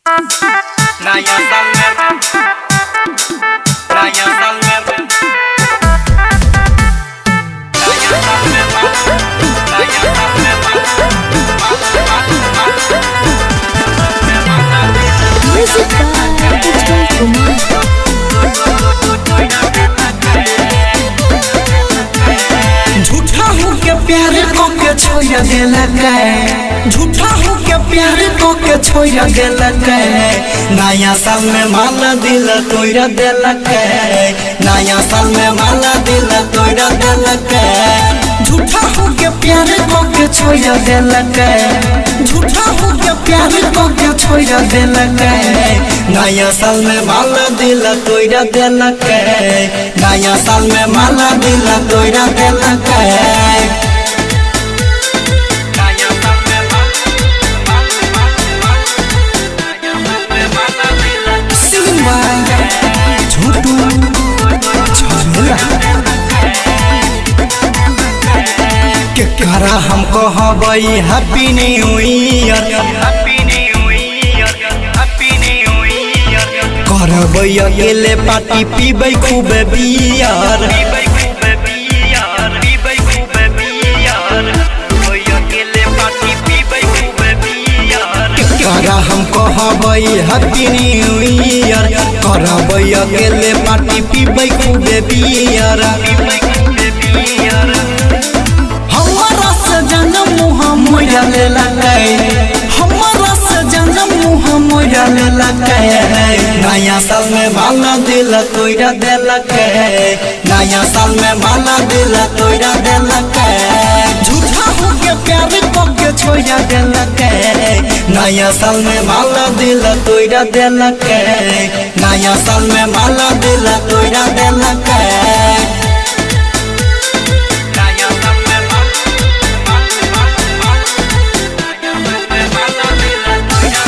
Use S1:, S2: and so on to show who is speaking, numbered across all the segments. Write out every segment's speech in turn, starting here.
S1: Naya Salmer, Naya Salmer, Naya Salmer, Naya Salmer,
S2: Music by Ujjwal Kumar.
S3: झूठा हूँ के प्यार को के छोड़ देलक, झूठा हूँ के प्यार को के छोड़ देलक। नया साल में माला दिल तोड़ देलक, नया साल में माला दिल तोड़ देलक। झूठा हूँ के प्यार को के छोड़ देलक, झूठा हूँ के प्यार को के छोड़ देलक। नया साल में माला दिल तोड़ देलक, नया साल में माला दिल तोड़ देलक। केकरा हम कहबै happy new year,
S1: Happy New Year, Happy New Year.
S3: करबै अकेले पार्टी पीबै खूब beer.
S1: Bibay khube biyar, bibay khube biyar. Koi akele party bibay khube biyar.
S3: केकरा हम कहबै हैप्पी न्यू ईयर, करबै अकेले पार्टी पीबै खूब बियर।
S1: Bibay khube biyar.
S3: हमारा से जन्म मुँह मोया लेलक, हमारा से जन्म मुँह मोया लेलक। नया साल में माला दिल तोड़ देलक, नया साल में माला दिल तोड़ देलक। झूठा हूँ के प्यार को के छोड़ देलक, नया साल में माला दिल तोड़ देलक, नया साल में माला दिल तोड़ देलक।
S1: Naya salmer mal, mal, mal, mal. Naya salmer mala dila toida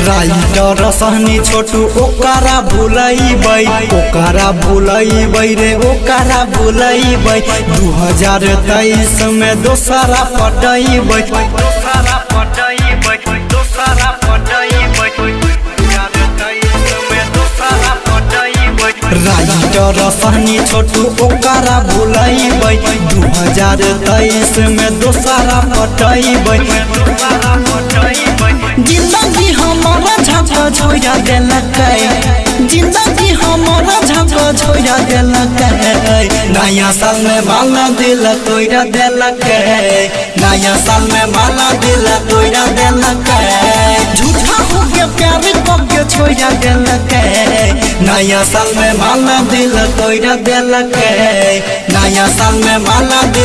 S3: writer Sahni Chhotu ओकरा भुलैबै, ओकरा भुलैबै रे ओकरा भुलैबै। 2023 में दोसरा पटैबै,
S1: Dosara pataibai, dosara pataibai. Yar tais mein dosara pataibai.
S3: Writer Sahni Chhotu ओकरा भुलैबै। 2023 में दोसरा पटैबै।
S1: Dosara pataibai.
S3: जिंदगी हमारा झपा छोड़ा देलक, जिंदगी हमारा झपा छोड़ा देलक। नया साल में माला दिल तोड़ देलक, नया साल में माला दिल तोड़ देलक। झूठा हूँ के प्यार को के छोड़ देलक, नया साल में माला दिल तोड़ देलक, नया साल में माला दिल